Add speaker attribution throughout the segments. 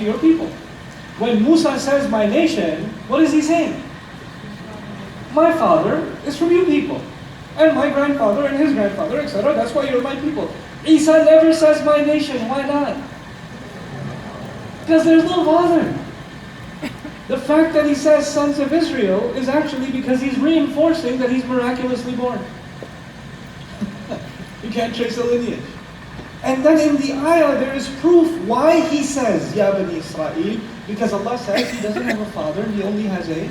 Speaker 1: to your people. When Musa says my nation, what is he saying? My father is from you people. And my grandfather and his grandfather, etc. That's why you're my people. Eisa never says my nation. Why not? Because there's no father. The fact that he says sons of Israel is actually because he's reinforcing that he's miraculously born. You can't trace a lineage. And then in the ayah there is proof why he says Ya Bani Israel, because Allah says he doesn't have a father, he only has a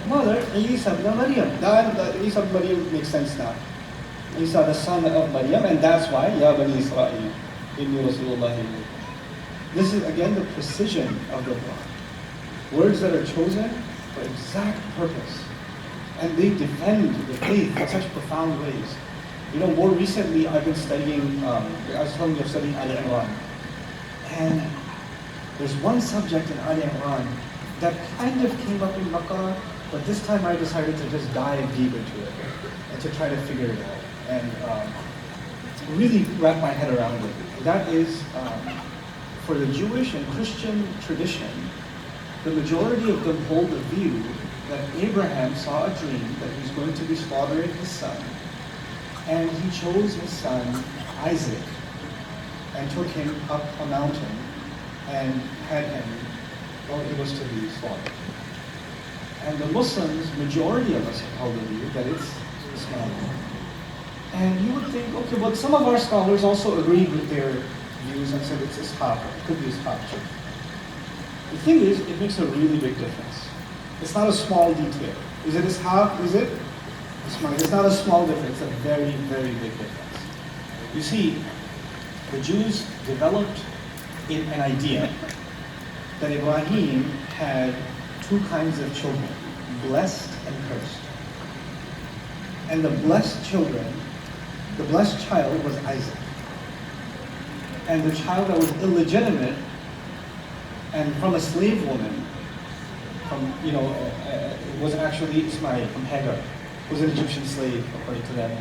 Speaker 1: mother, Eisa ibn Maryam. Eisa ibn Maryam makes sense now. Eisa, the son of Maryam, and that's why Ya Bani Israel, Inni Rasulullah. This is again the precision of the Quran. Words that are chosen for exact purpose. And they defend the faith in such profound ways. You know, more recently I've been studying, I was telling you I've studied Ali Imran. And there's one subject in Ali Imran that kind of came up in Makkah, but this time I decided to just dive deep into it and to try to figure it out and really wrap my head around it. That is, for the Jewish and Christian tradition, the majority of them hold the view that Abraham saw a dream that he was going to be slaughtering his son, and he chose his son Isaac and took him up a mountain and had him, well, he was to be slaughtered. And the Muslims, majority of us have held the view that it's Ismail. And you would think, okay, but some of our scholars also agreed with their views and said it's Ishaq, it could be Ishaq too. The thing is, it makes a really big difference. It's not a small detail. Is it Ishaq? Is it Ismail? It's not a small difference. It's a very, very big difference. You see, the Jews developed an idea that Ibrahim had two kinds of children, blessed and cursed. And the blessed child was Isaac. And the child that was illegitimate and from a slave woman, was actually Ismail from Hagar, who was an Egyptian slave according to them.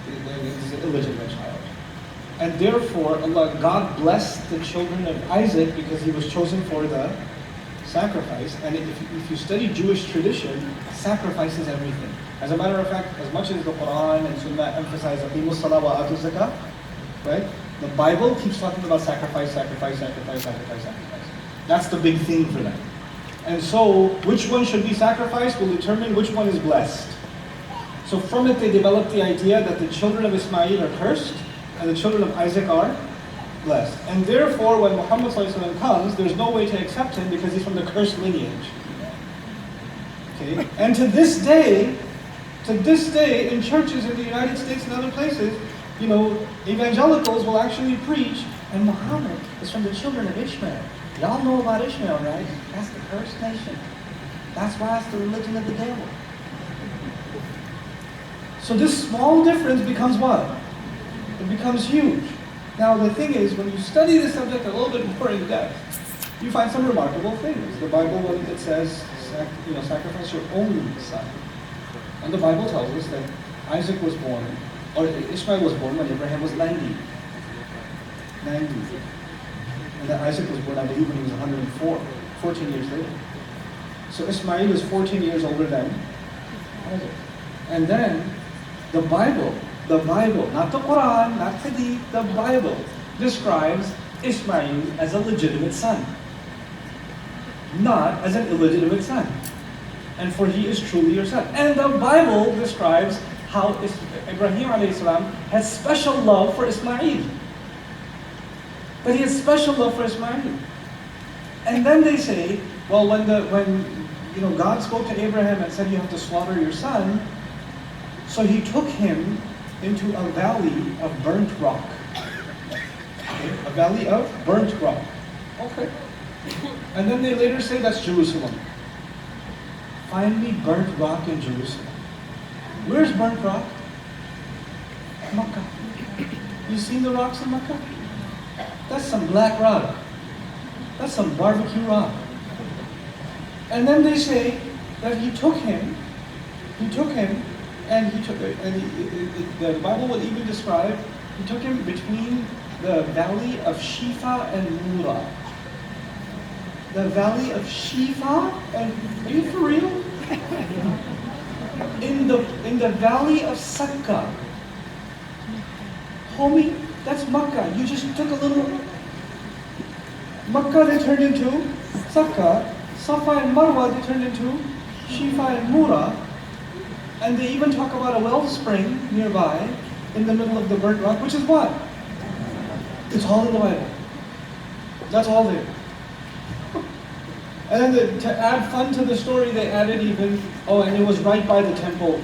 Speaker 1: It was an illegitimate child. And therefore, God blessed the children of Isaac because he was chosen for the sacrifice. And if you study Jewish tradition, sacrifice is everything. As a matter of fact, as much as the Quran and Sunnah emphasize Aqimus Salah wa Atu Zakah, right? The Bible keeps talking about sacrifice. That's the big thing for them. And so, which one should be sacrificed will determine which one is blessed. So from it they developed the idea that the children of Ismail are cursed, and the children of Isaac are blessed. And therefore, when Muhammad ﷺ comes, there's no way to accept him because he's from the cursed lineage. Okay? And to this day, in churches in the United States and other places, evangelicals will actually preach, and Muhammad is from the children of Ishmael. Y'all know about Ishmael, right? That's the cursed nation. That's why it's the religion of the devil. So this small difference becomes what? It becomes huge. Now the thing is, when you study this subject a little bit more in depth, you find some remarkable things. The Bible, when it says, sacrifice your only son. And the Bible tells us that Isaac was born, or Ishmael was born when Abraham was 90. And that Isaac was born, I believe, when he was 104, 14 years later. So Ismail is 14 years older than Isaac. And then the Bible, not the Quran, not Hadith, the Bible describes Ismail as a legitimate son, not as an illegitimate son. And for he is truly your son. And the Bible describes how Ibrahim a.s. has special love for Ismail. But he has special love for Ismail. And then they say, well, when God spoke to Abraham and said you have to slaughter your son, so he took him into a valley of burnt rock. Okay? A valley of burnt rock. Okay. And then they later say that's Jerusalem. Find me burnt rock in Jerusalem. Where's burnt rock? Makkah. You seen the rocks in Makkah? That's some black rock. That's some barbecue rock. And then they say that he took him, and the Bible would even describe, he took him between the valley of Shifa and Mura. The valley of Shifa? And are you for real? In the valley of Sakka. Homie, that's Makkah. You just took a little Makkah, they turned into Sakka. Safa and Marwa, they turned into Shifa and Mura. And they even talk about a wellspring nearby in the middle of the burnt rock, which is what? It's all in the Bible. That's all there. And then to add fun to the story, they added even, and it was right by the temple.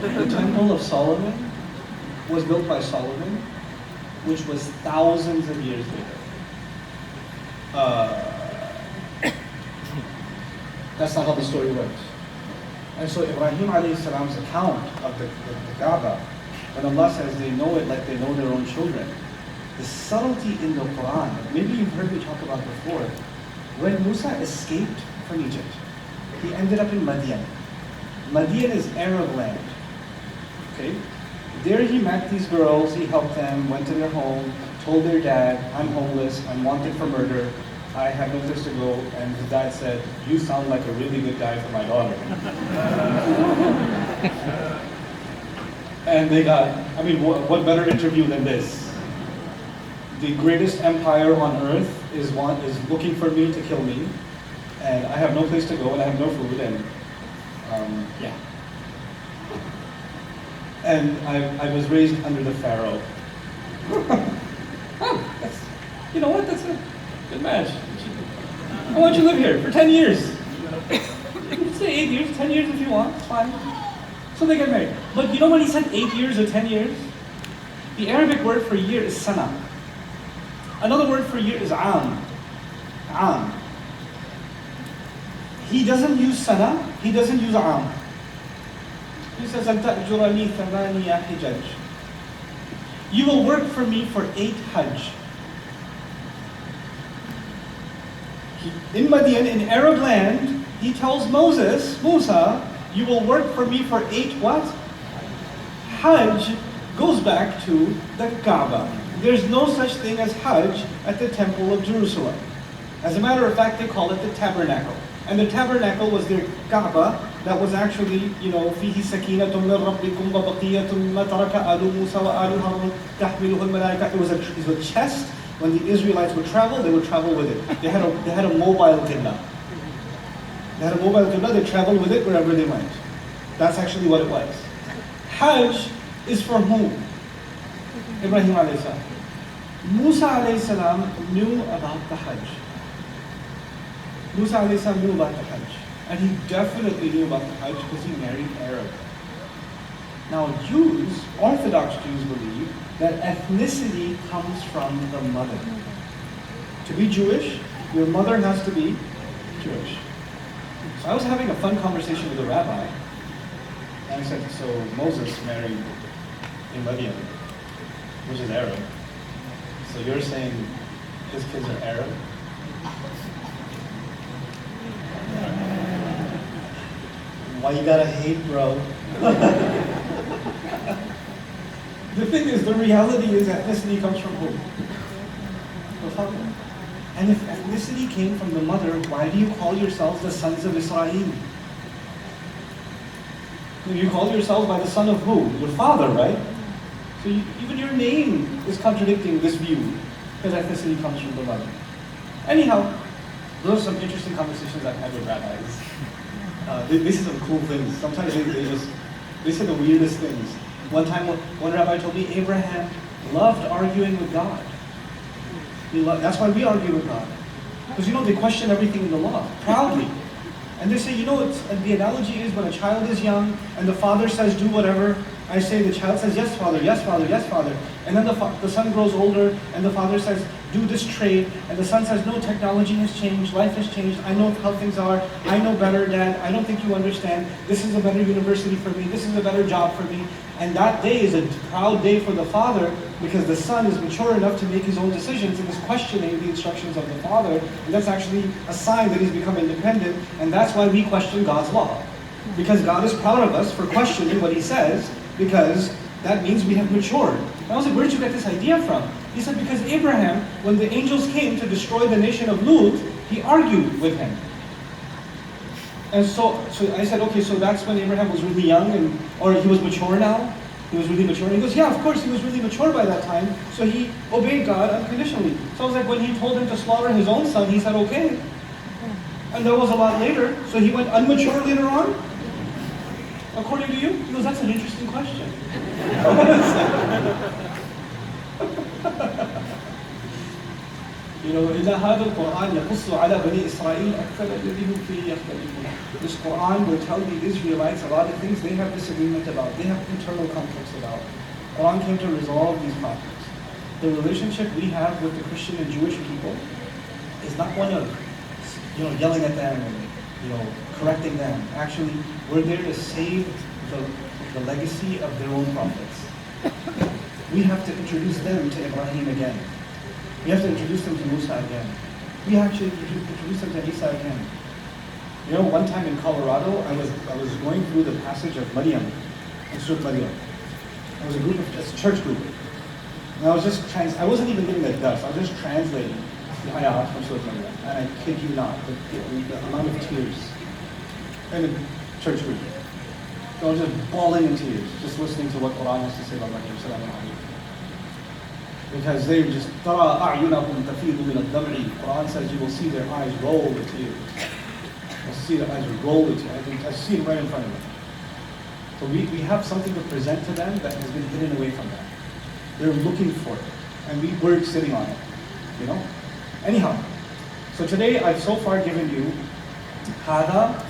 Speaker 1: The Temple of Solomon was built by Solomon, which was thousands of years later. That's not how the story works. And so Ibrahim alayhi salam's account of the Kaaba, when Allah says they know it like they know their own children, the subtlety in the Quran, maybe you've heard me talk about before, when Musa escaped from Egypt, he ended up in Madian. Madian is Arab land. Okay? There he met these girls, he helped them, went to their home, told their dad, I'm homeless, I'm wanted for murder, I have no place to go, and his dad said, you sound like a really good guy for my daughter. And they got, what better interview than this? The greatest empire on earth is looking for me to kill me, and I have no place to go, and I have no food, and yeah. And I was raised under the Pharaoh. You know what? That's a good match. I want you to live here for 10 years. You can say 8 years, 10 years if you want. It's fine. So they get married. But you know when he said 8 years or 10 years? The Arabic word for year is sana. Another word for year is am. Am. He doesn't use sana, he doesn't use am. He says, "Anta'jurani thamaniya hijaj." You will work for me for 8 hajj. In Madian, in Arab land, he tells Musa, you will work for me for 8 what? Hajj goes back to the Kaaba. There's no such thing as Hajj at the Temple of Jerusalem. As a matter of fact, they call it the tabernacle. And the tabernacle was their Kaaba that was actually, فيه سكينة من ربكم وبقية مما ترك آل موسى وآل هارون تحمله الملائكة. It was a chest. When the Israelites would travel, they would travel with it. They had a mobile qibla. They had a mobile qibla, they traveled with it wherever they went. That's actually what it was. Hajj is for whom? Ibrahim alayhi salam. Musa alayhi salam knew about the Hajj. Musa alayhi salam knew about the Hajj. And he definitely knew about the Hajj because he married Arab. Now Jews, Orthodox Jews believe that ethnicity comes from the mother. To be Jewish, your mother has to be Jewish. So I was having a fun conversation with a rabbi, and I said, so Moses married in Madian, which is Arab. So you're saying his kids are Arab? Why you gotta hate, bro? The thing is, the reality is ethnicity comes from who? The father. And if ethnicity came from the mother, why do you call yourselves the sons of Israel? You call yourselves by the son of who? Your father, right? So even your name is contradicting this view, because ethnicity comes from the mother. Anyhow, those are some interesting conversations I've had with rabbis. They say some cool things. Sometimes they say the weirdest things. One time, one rabbi told me Abraham loved arguing with God. That's why we argue with God. Because they question everything in the law, proudly. And they say, the analogy is when a child is young and the father says, do whatever, I say the child says, yes, father, yes, father, yes, father. And then the son grows older and the father says, do this trade. And the son says, no, technology has changed, life has changed, I know how things are, I know better, Dad, I don't think you understand, this is a better university for me, this is a better job for me. And that day is a proud day for the father because the son is mature enough to make his own decisions and is questioning the instructions of the father. And that's actually a sign that he's become independent. And that's why we question God's law. Because God is proud of us for questioning what he says, because that means we have matured. And I was like, where did you get this idea from? He said, because Abraham, when the angels came to destroy the nation of Lut, he argued with him. And so I said, okay, so that's when Abraham was really young, or he was mature now? He was really mature? And he goes, yeah, of course, he was really mature by that time, so he obeyed God unconditionally. So I was like, when he told him to slaughter his own son, he said, okay. And that was a lot later, so he went unmature later on? According to you? He goes, that's an interesting question. You know, إِنَّ هَذَا الْقُرْآنِ يَقُصُّ عَلَى بَنِي إِسْرَائِيلَ أَكْثَرَ الَّذِي هُمْ فِيهِ يَخْتَلِفُونَ. This Quran will tell the Israelites a lot of things they have disagreement about, they have internal conflicts about. Quran came to resolve these conflicts. The relationship we have with the Christian and Jewish people is not one of, yelling at them and, correcting them. Actually, we're there to save the legacy of their own prophets. We have to introduce them to Ibrahim again. We have to introduce them to Musa again. We actually introduce them to Eisa again. One time in Colorado, I was going through the passage of Maryam, in Surah Maryam. It was a church group. And I was just I wasn't even giving a dust. I was just translating the ayat from Surah Maryam. And I kid you not, the amount of tears in the church group. So I was just bawling in tears, just listening to what Quran has to say about Maryam. Because they just, تَرَى أَعْيُنَهُمْ تَفِيضُ مِنَ الدَّمْعِ. Quran says you will see their eyes roll with tears. You'll see their eyes roll with tears. I see it right in front of them. So we have something to present to them that has been hidden away from them. They're looking for it. And we're sitting on it. Anyhow, so today I've so far given you هذا